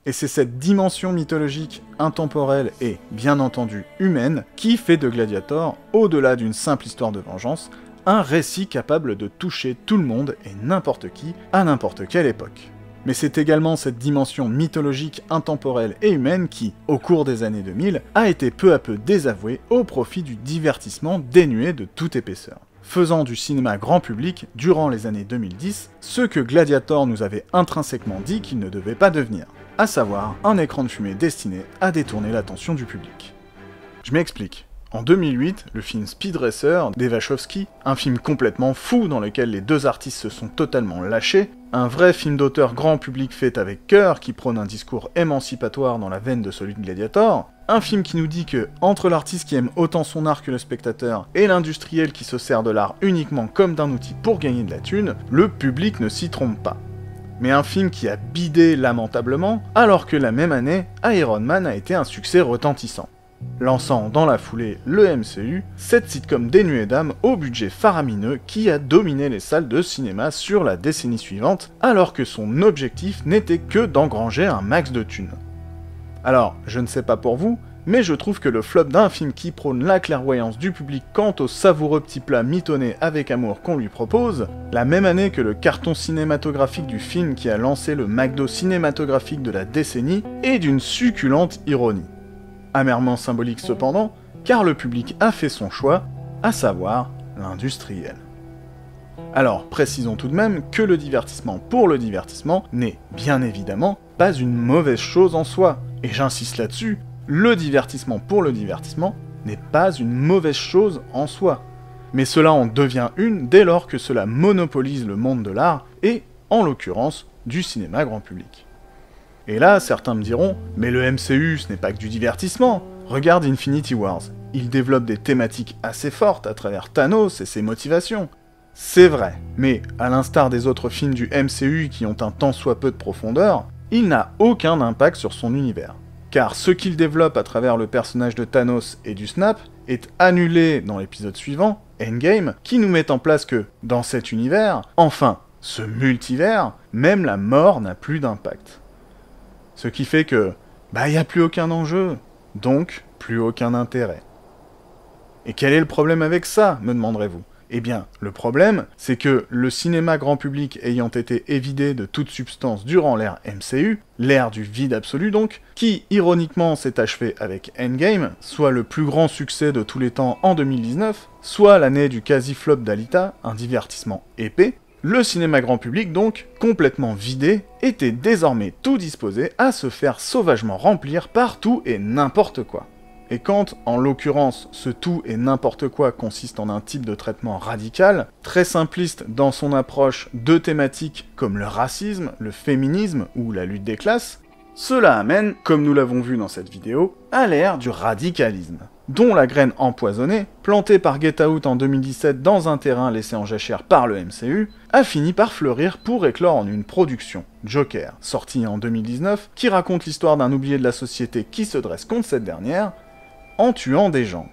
Et c'est cette dimension mythologique, intemporelle et, bien entendu, humaine, qui fait de Gladiator, au-delà d'une simple histoire de vengeance, un récit capable de toucher tout le monde et n'importe qui, à n'importe quelle époque. Mais c'est également cette dimension mythologique, intemporelle et humaine qui, au cours des années 2000, a été peu à peu désavouée au profit du divertissement dénué de toute épaisseur, faisant du cinéma grand public, durant les années 2010, ce que Gladiator nous avait intrinsèquement dit qu'il ne devait pas devenir, à savoir un écran de fumée destiné à détourner l'attention du public. Je m'explique. En 2008, le film Speed Racer des Wachowski, un film complètement fou dans lequel les deux artistes se sont totalement lâchés, un vrai film d'auteur grand public fait avec cœur qui prône un discours émancipatoire dans la veine de celui de Gladiator, un film qui nous dit que, entre l'artiste qui aime autant son art que le spectateur et l'industriel qui se sert de l'art uniquement comme d'un outil pour gagner de la thune, le public ne s'y trompe pas. Mais un film qui a bidé lamentablement, alors que la même année, Iron Man a été un succès retentissant, lançant dans la foulée le MCU, cette sitcom dénuée d'âme au budget faramineux qui a dominé les salles de cinéma sur la décennie suivante, alors que son objectif n'était que d'engranger un max de thunes. Alors, je ne sais pas pour vous, mais je trouve que le flop d'un film qui prône la clairvoyance du public quant au savoureux petit plat mitonné avec amour qu'on lui propose, la même année que le carton cinématographique du film qui a lancé le McDo cinématographique de la décennie, est d'une succulente ironie. Amèrement symbolique cependant, car le public a fait son choix, à savoir l'industriel. Alors, précisons tout de même que le divertissement pour le divertissement n'est, bien évidemment, pas une mauvaise chose en soi, et j'insiste là-dessus, le divertissement pour le divertissement n'est pas une mauvaise chose en soi. Mais cela en devient une dès lors que cela monopolise le monde de l'art, et, en l'occurrence, du cinéma grand public. Et là, certains me diront, mais le MCU ce n'est pas que du divertissement, regarde Infinity Wars, il développe des thématiques assez fortes à travers Thanos et ses motivations. C'est vrai, mais à l'instar des autres films du MCU qui ont un tant soit peu de profondeur, il n'a aucun impact sur son univers. Car ce qu'il développe à travers le personnage de Thanos et du Snap est annulé dans l'épisode suivant, Endgame, qui nous met en place que, dans cet univers, enfin, ce multivers, même la mort n'a plus d'impact. Ce qui fait que, y a plus aucun enjeu, donc plus aucun intérêt. Et quel est le problème avec ça, me demanderez-vous ? Eh bien, le problème, c'est que le cinéma grand public ayant été évidé de toute substance durant l'ère MCU, l'ère du vide absolu donc, qui, ironiquement, s'est achevé avec Endgame, soit le plus grand succès de tous les temps en 2019, soit l'année du quasi-flop d'Alita, un divertissement épais, le cinéma grand public donc, complètement vidé, était désormais tout disposé à se faire sauvagement remplir par tout et n'importe quoi. Et quand, en l'occurrence, ce tout et n'importe quoi consiste en un type de traitement radical, très simpliste dans son approche de thématiques comme le racisme, le féminisme ou la lutte des classes, cela amène, comme nous l'avons vu dans cette vidéo, à l'ère du radicalisme, dont la graine empoisonnée, plantée par Get Out en 2017 dans un terrain laissé en jachère par le MCU, a fini par fleurir pour éclore en une production, Joker, sortie en 2019, qui raconte l'histoire d'un oublié de la société qui se dresse contre cette dernière, en tuant des gens.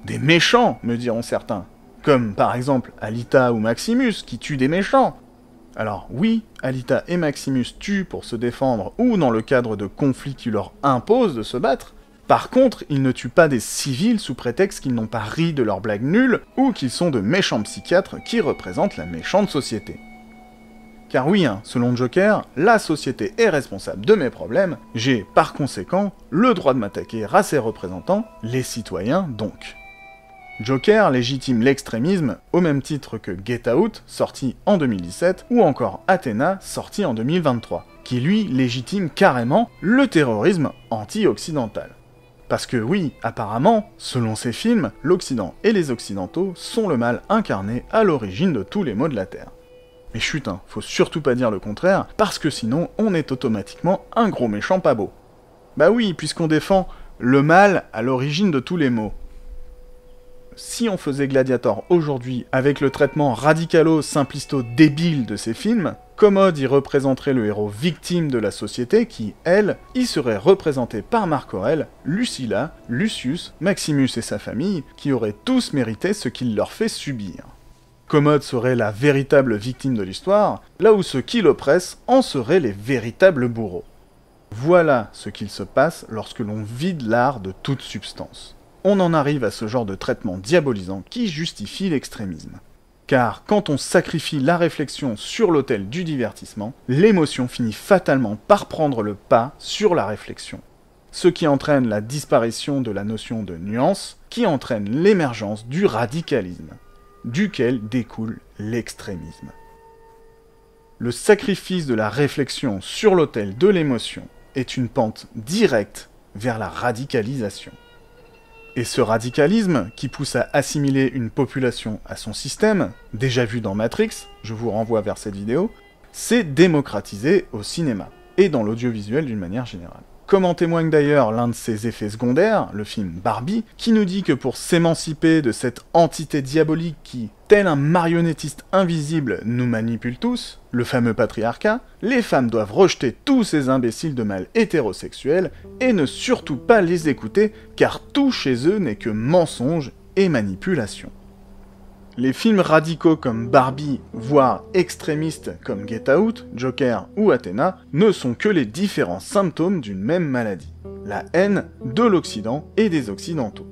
Des méchants, me diront certains. Comme par exemple Alita ou Maximus, qui tuent des méchants. Alors oui, Alita et Maximus tuent pour se défendre ou dans le cadre de conflits qui leur imposent de se battre. Par contre, ils ne tuent pas des civils sous prétexte qu'ils n'ont pas ri de leurs blagues nulles ou qu'ils sont de méchants psychiatres qui représentent la méchante société. Car oui, selon Joker, la société est responsable de mes problèmes, j'ai, par conséquent, le droit de m'attaquer à ses représentants, les citoyens donc. Joker légitime l'extrémisme, au même titre que Get Out, sorti en 2017, ou encore Athena, sorti en 2023, qui lui légitime carrément le terrorisme anti-occidental. Parce que oui, apparemment, selon ces films, l'Occident et les Occidentaux sont le mal incarné à l'origine de tous les maux de la Terre. Mais chut, faut surtout pas dire le contraire, parce que sinon on est automatiquement un gros méchant pas beau. Bah oui, puisqu'on défend le mal à l'origine de tous les maux. Si on faisait Gladiator aujourd'hui avec le traitement radicalo-simplisto-débile de ces films, Commode y représenterait le héros victime de la société qui, elle, y serait représentée par Marc Aurèle, Lucilla, Lucius, Maximus et sa famille, qui auraient tous mérité ce qu'il leur fait subir. Commode serait la véritable victime de l'histoire, là où ceux qui l'oppressent en seraient les véritables bourreaux. Voilà ce qu'il se passe lorsque l'on vide l'art de toute substance. On en arrive à ce genre de traitement diabolisant qui justifie l'extrémisme. Car quand on sacrifie la réflexion sur l'autel du divertissement, l'émotion finit fatalement par prendre le pas sur la réflexion. Ce qui entraîne la disparition de la notion de nuance, qui entraîne l'émergence du radicalisme, duquel découle l'extrémisme. Le sacrifice de la réflexion sur l'autel de l'émotion est une pente directe vers la radicalisation. Et ce radicalisme, qui pousse à assimiler une population à son système, déjà vu dans Matrix, je vous renvoie vers cette vidéo, s'est démocratisé au cinéma, et dans l'audiovisuel d'une manière générale. Comme en témoigne d'ailleurs l'un de ses effets secondaires, le film Barbie, qui nous dit que pour s'émanciper de cette entité diabolique qui, tel un marionnettiste invisible, nous manipule tous, le fameux patriarcat, les femmes doivent rejeter tous ces imbéciles de mâles hétérosexuels et ne surtout pas les écouter, car tout chez eux n'est que mensonge et manipulation. Les films radicaux comme Barbie, voire extrémistes comme Get Out, Joker ou Athéna, ne sont que les différents symptômes d'une même maladie, la haine de l'Occident et des Occidentaux.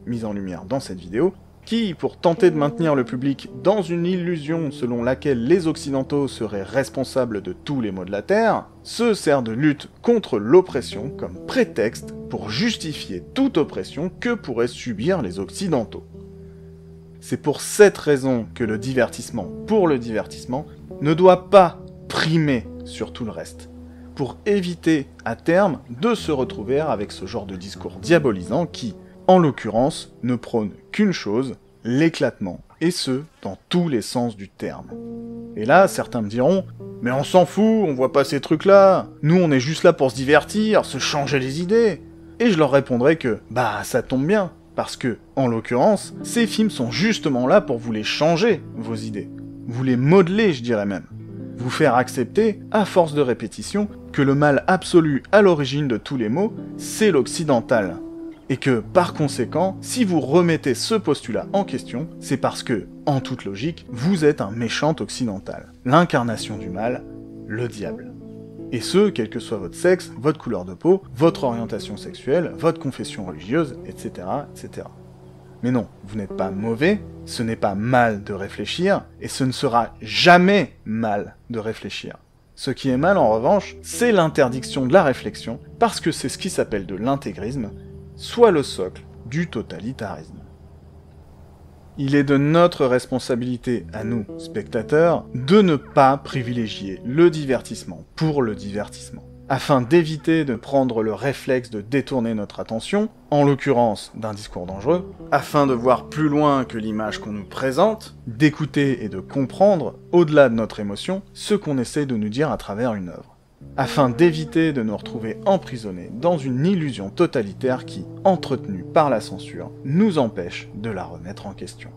Mise en lumière dans cette vidéo, qui, pour tenter de maintenir le public dans une illusion selon laquelle les Occidentaux seraient responsables de tous les maux de la Terre, se sert de lutte contre l'oppression comme prétexte pour justifier toute oppression que pourraient subir les Occidentaux. C'est pour cette raison que le divertissement pour le divertissement ne doit pas primer sur tout le reste, pour éviter à terme de se retrouver avec ce genre de discours diabolisant qui, en l'occurrence, ne prône qu'une chose, l'éclatement, et ce, dans tous les sens du terme. Et là, certains me diront « Mais on s'en fout, on voit pas ces trucs-là, nous on est juste là pour se divertir, se changer les idées !» Et je leur répondrai que « Bah, ça tombe bien !» Parce que, en l'occurrence, ces films sont justement là pour vous les changer, vos idées. Vous les modeler, je dirais même. Vous faire accepter, à force de répétition, que le mal absolu à l'origine de tous les maux, c'est l'occidental. Et que, par conséquent, si vous remettez ce postulat en question, c'est parce que, en toute logique, vous êtes un méchant occidental. L'incarnation du mal, le diable. Et ce, quel que soit votre sexe, votre couleur de peau, votre orientation sexuelle, votre confession religieuse, etc., etc. Mais non, vous n'êtes pas mauvais, ce n'est pas mal de réfléchir, et ce ne sera jamais mal de réfléchir. Ce qui est mal, en revanche, c'est l'interdiction de la réflexion, parce que c'est ce qui s'appelle de l'intégrisme, soit le socle du totalitarisme. Il est de notre responsabilité, à nous, spectateurs, de ne pas privilégier le divertissement pour le divertissement, afin d'éviter de prendre le réflexe de détourner notre attention, en l'occurrence d'un discours dangereux, afin de voir plus loin que l'image qu'on nous présente, d'écouter et de comprendre, au-delà de notre émotion, ce qu'on essaie de nous dire à travers une œuvre, afin d'éviter de nous retrouver emprisonnés dans une illusion totalitaire qui, entretenue par la censure, nous empêche de la remettre en question.